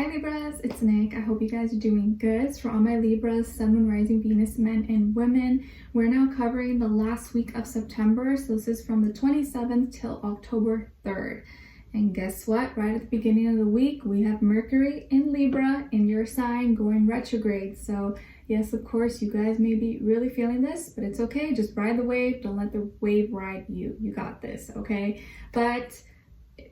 Hi Libras, it's Nick. I hope you guys are doing good. So for all my Libras, Sun, Moon, Rising, Venus, men and women, we're now covering the last week of September. So this is from the 27th till October 3rd. And guess what? Right at the beginning of the week, we have Mercury in Libra in your sign going retrograde. So yes, of course, you guys may be really feeling this, but it's okay. Just ride the wave. Don't let the wave ride you. You got this, okay? But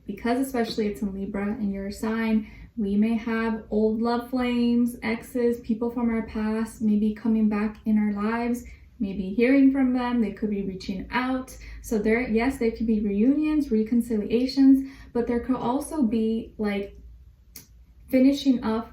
because especially it's in Libra in your sign, we may have old love flames, exes, people from our past, maybe coming back in our lives, maybe hearing from them. They could be reaching out. So there could be reunions, reconciliations, but there could also be like finishing up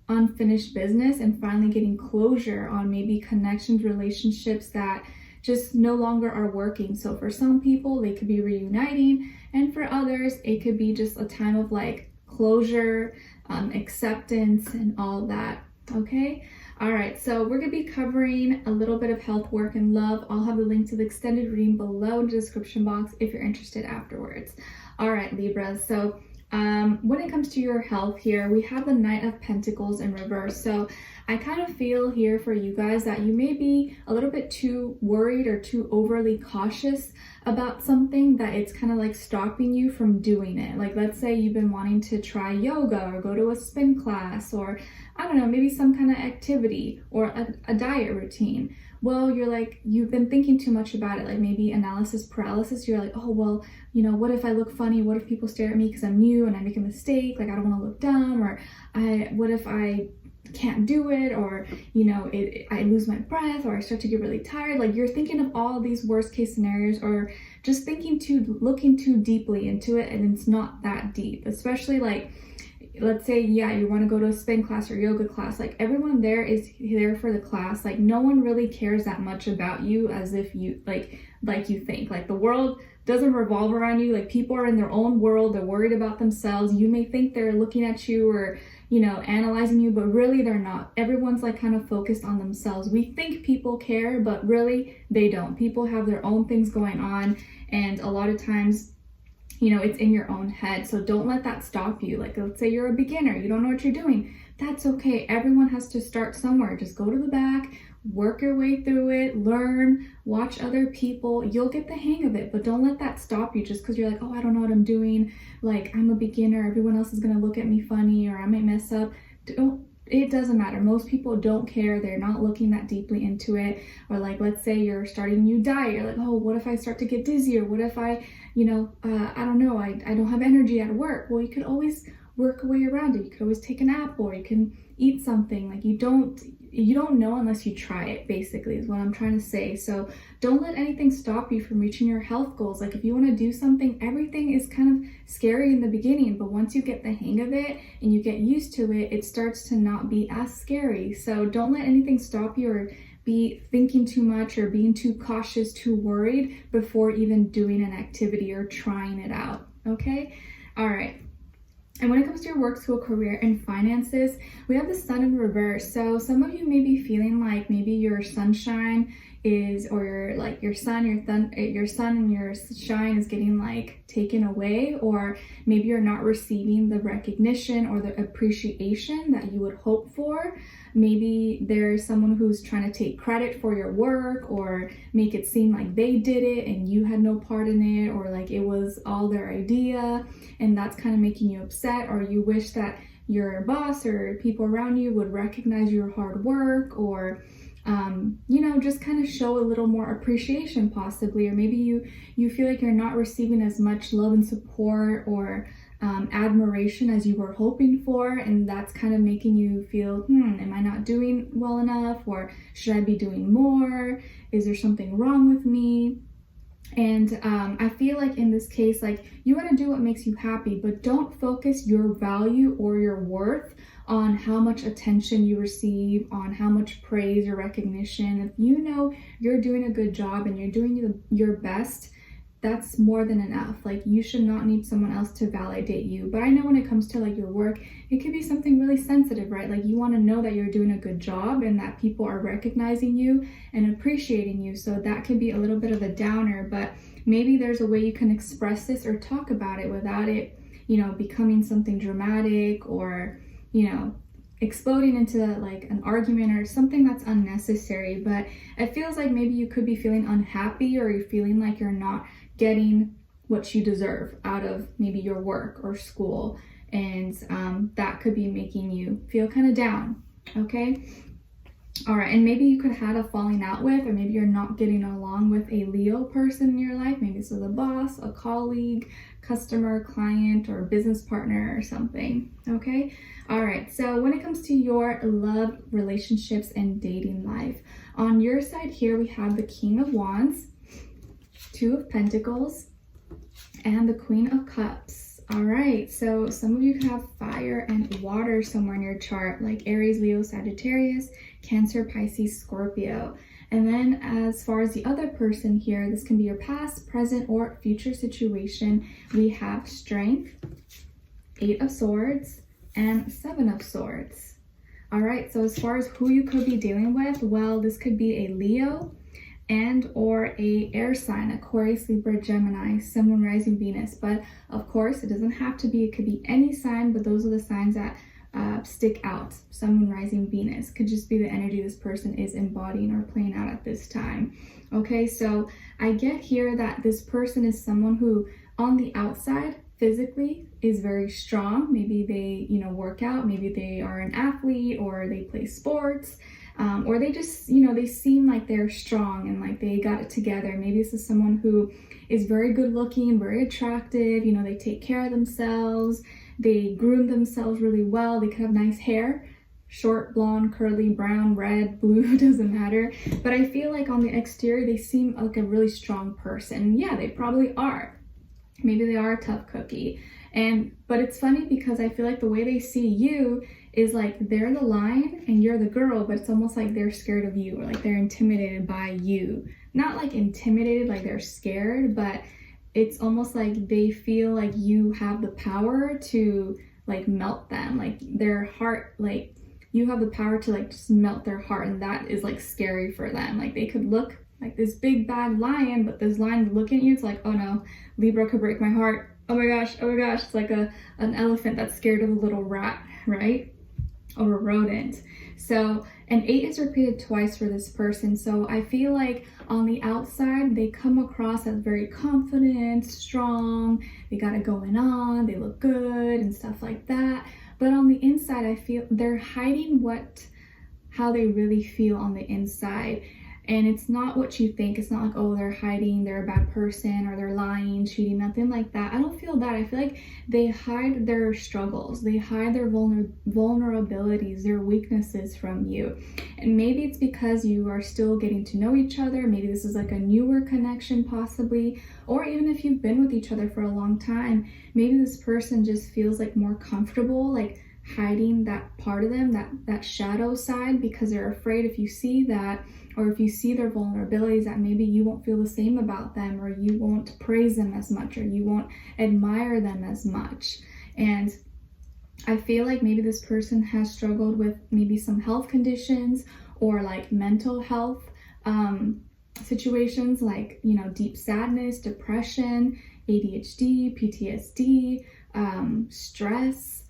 unfinished business and finally getting closure on maybe connections, relationships that just no longer are working. So for some people, they could be reuniting, and for others, it could be just a time of like closure, acceptance, and all that. Okay. All right. So we're going to be covering a little bit of health, work, and love. I'll have the link to the extended reading below in the description box if you're interested afterwards. All right, Libras. So when it comes to your health here, we have the Knight of Pentacles in reverse. So I kind of feel here for you guys that you may be a little bit too worried or too overly cautious about something, that it's kind of like stopping you from doing it. Like let's say you've been wanting to try yoga or go to a spin class, or I don't know, maybe some kind of activity or a diet routine. Well, you've been thinking too much about it, like maybe analysis paralysis. You're like, oh, well, you know, what if I look funny? What if people stare at me because I'm new and I make a mistake? Like, I don't want to look dumb. Or what if I can't do it? Or, you know, I lose my breath, or I start to get really tired. Like, you're thinking of all these worst case scenarios, or just looking too deeply into it, and it's not that deep. Especially like, let's say, yeah, you want to go to a spin class or yoga class. Like everyone there is there for the class. Like no one really cares that much about you as if you like you think. Like the world doesn't revolve around you. Like people are in their own world. They're worried about themselves. You may think they're looking at you or, you know, analyzing you, but really they're not. Everyone's like kind of focused on themselves. We think people care, but really they don't. People have their own things going on, and a lot of times, you know, it's in your own head. So don't let that stop you. Like, let's say you're a beginner, you don't know what you're doing. That's okay. Everyone has to start somewhere. Just go to the back, work your way through it, learn, watch other people. You'll get the hang of it, but don't let that stop you just because you're like, oh, I don't know what I'm doing. Like, I'm a beginner. Everyone else is going to look at me funny, or I might mess up. It doesn't matter. Most people don't care. They're not looking that deeply into it. Or like, let's say you're starting a new diet. You're like, oh, what if I start to get dizzy? Or what if I, you know, I don't know, I don't have energy at work. Well, you could always work a way around it. You could always take a nap, or you can eat something. Like you don't know unless you try it, basically, is what I'm trying to say. So don't let anything stop you from reaching your health goals. Like if you want to do something, everything is kind of scary in the beginning, but once you get the hang of it and you get used to it, it starts to not be as scary. So don't let anything stop you, or be thinking too much or being too cautious, too worried before even doing an activity or trying it out. Okay? All right. And when it comes to your work, school, career, and finances, we have the Sun in reverse. So some of you may be feeling like maybe your sunshine is, or your sun and your shine is getting like taken away, or maybe you're not receiving the recognition or the appreciation that you would hope for. Maybe there's someone who's trying to take credit for your work or make it seem like they did it and you had no part in it, or like it was all their idea, and that's kind of making you upset, or you wish that your boss or people around you would recognize your hard work, or you know, just kind of show a little more appreciation possibly. Or maybe you feel like you're not receiving as much love and support or admiration as you were hoping for, and that's kind of making you feel, am I not doing well enough, or should I be doing more? Is there something wrong with me? And I feel like in this case, like you want to do what makes you happy, but don't focus your value or your worth on how much attention you receive, on how much praise or recognition. If you know you're doing a good job and you're doing your best, that's more than enough. Like you should not need someone else to validate you. But I know when it comes to like your work, it could be something really sensitive, right? Like you want to know that you're doing a good job and that people are recognizing you and appreciating you. So that could be a little bit of a downer, but maybe there's a way you can express this or talk about it without it, you know, becoming something dramatic or exploding into like an argument or something that's unnecessary. But it feels like maybe you could be feeling unhappy, or you're feeling like you're not getting what you deserve out of maybe your work or school, and that could be making you feel kind of down. Okay. All right, and maybe you could have had a falling out with, or maybe you're not getting along with a Leo person in your life. Maybe this is a boss, a colleague, customer, client, or business partner or something. Okay. All right, so when it comes to your love, relationships, and dating life, on your side here we have the King of Wands, Two of Pentacles, and the Queen of Cups. All right, so some of you have fire and water somewhere in your chart, like Aries, Leo, Sagittarius, Cancer, Pisces, Scorpio. And then as far as the other person here, this can be your past, present, or future situation. We have Strength, Eight of Swords, and Seven of Swords. All right, so as far as who you could be dealing with, well, this could be a Leo and or a air sign, Aquarius, Libra, Gemini, Sun, Moon, Rising, Venus. But of course, it doesn't have to be, it could be any sign, but those are the signs that stick out. Sun, Moon, Rising, Venus could just be the energy this person is embodying or playing out at this time. Okay, so I get here that this person is someone who on the outside physically is very strong. Maybe they, work out, maybe they are an athlete, or they play sports, or they just, they seem like they're strong and like they got it together. Maybe this is someone who is very good looking, very attractive, they take care of themselves, they groom themselves really well, they could have nice hair, short, blonde, curly, brown, red, blue, doesn't matter. But I feel like on the exterior, they seem like a really strong person. Yeah, they probably are. Maybe they are a tough cookie. But it's funny because I feel like the way they see you is like they're the lion and you're the girl, but it's almost like they're scared of you, or like they're intimidated by you. Not like intimidated, like they're scared, but it's almost like they feel like you have the power to like melt them, like their heart, like you have the power to like just melt their heart, and that is like scary for them. Like they could look like this big bad lion, but this lion looking at you, it's like, oh no, Libra could break my heart. Oh my gosh, it's like an elephant that's scared of a little rat, right? Or a rodent. So an 8 is repeated twice for this person. So I feel like on the outside, they come across as very confident, strong, they got it going on, they look good and stuff like that. But on the inside, I feel they're hiding how they really feel on the inside. And it's not what you think. It's not like, oh, they're hiding, they're a bad person, or they're lying, cheating, nothing like that. I don't feel that. I feel like they hide their struggles. They hide their vulnerabilities, their weaknesses from you. And maybe it's because you are still getting to know each other. Maybe this is like a newer connection possibly. Or even if you've been with each other for a long time, maybe this person just feels like more comfortable, like hiding that part of them, that shadow side, because they're afraid if you see that, or if you see their vulnerabilities, that maybe you won't feel the same about them, or you won't praise them as much, or you won't admire them as much. And I feel like maybe this person has struggled with maybe some health conditions, or like mental health situations, like, deep sadness, depression, ADHD, PTSD, stress,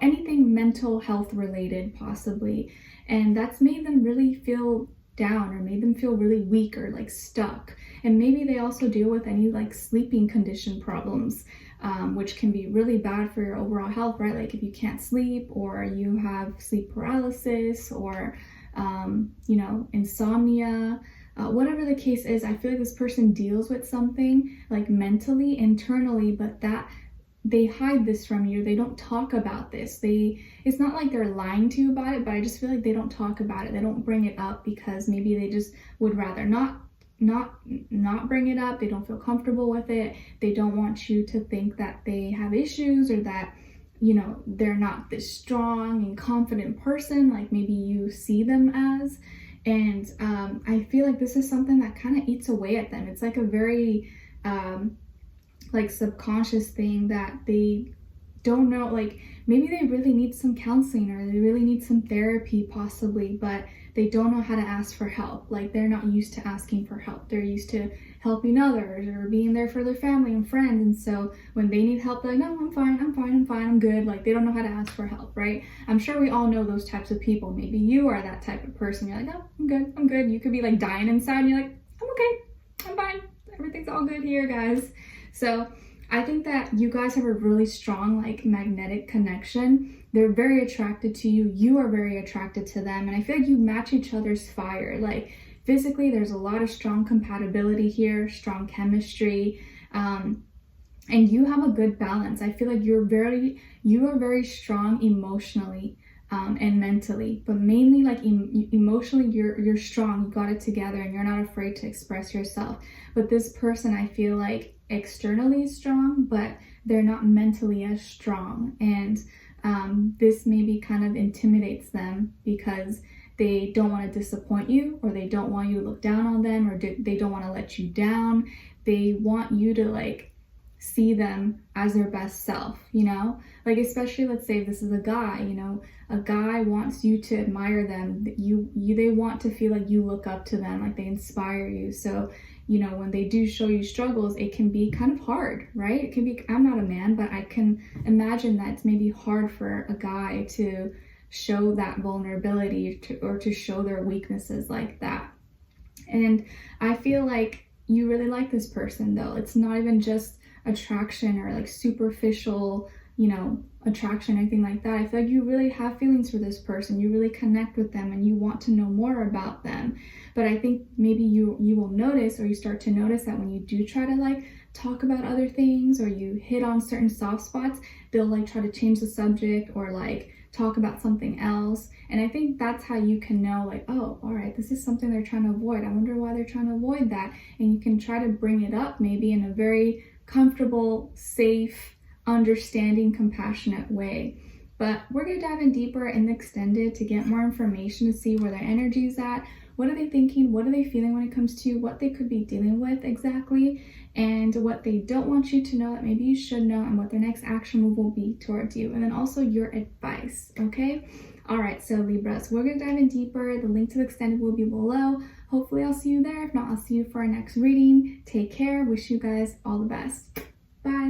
anything mental health related possibly. And that's made them really feel down, or made them feel really weak, or like stuck. And maybe they also deal with any like sleeping condition problems, which can be really bad for your overall health, right? Like if you can't sleep, or you have sleep paralysis, or, insomnia, whatever the case is, I feel like this person deals with something like mentally, internally, but that they hide this from you. They don't talk about this. It's not like they're lying to you about it, but I just feel like they don't talk about it. They don't bring it up because maybe they just would rather not bring it up. They don't feel comfortable with it. They don't want you to think that they have issues, or that, they're not this strong and confident person like maybe you see them as. And I feel like this is something that kind of eats away at them. It's like a very like subconscious thing that they don't know, like maybe they really need some counseling or they really need some therapy possibly, but they don't know how to ask for help. Like they're not used to asking for help. They're used to helping others or being there for their family and friends. And so when they need help, they're like, no, I'm fine, I'm good. Like they don't know how to ask for help, right? I'm sure we all know those types of people. Maybe you are that type of person. You're like, oh, I'm good. You could be like dying inside and you're like, I'm okay, I'm fine. Everything's all good here, guys. So I think that you guys have a really strong like magnetic connection. They're very attracted to you. You are very attracted to them. And I feel like you match each other's fire. Like physically, there's a lot of strong compatibility here, strong chemistry. And you have a good balance. I feel like you are very strong emotionally and mentally, but mainly like emotionally, you're strong. You got it together and you're not afraid to express yourself. But this person, I feel like externally strong, but they're not mentally as strong. And this maybe kind of intimidates them because they don't want to disappoint you, or they don't want you to look down on them, or they don't want to let you down. They want you to like see them as their best self, you know? Like especially let's say this is a guy, you know, a guy wants you to admire them. They want to feel like you look up to them, like they inspire you. So, you know, when they do show you struggles, it can be kind of hard, right? It can be, I'm not a man, but I can imagine that it's maybe hard for a guy to show that vulnerability or to show their weaknesses like that. And I feel like you really like this person though. It's not even just attraction or like superficial, you know, attraction, anything like that. I feel like you really have feelings for this person. You really connect with them and you want to know more about them. But I think maybe you will notice, or you start to notice, that when you do try to like talk about other things or you hit on certain soft spots, they'll like try to change the subject or like talk about something else. And I think that's how you can know like, oh, all right, this is something they're trying to avoid. I wonder why they're trying to avoid that. And you can try to bring it up maybe in a very comfortable, safe, understanding, compassionate way. But we're going to dive in deeper in the extended to get more information, to see where their energy is at. What are they thinking? What are they feeling when it comes to what they could be dealing with exactly? And what they don't want you to know that maybe you should know, and what their next action move will be towards you. And then also your advice, okay? All right, so Libras, we're going to dive in deeper. The link to the extended will be below. Hopefully I'll see you there. If not, I'll see you for our next reading. Take care. Wish you guys all the best. Bye.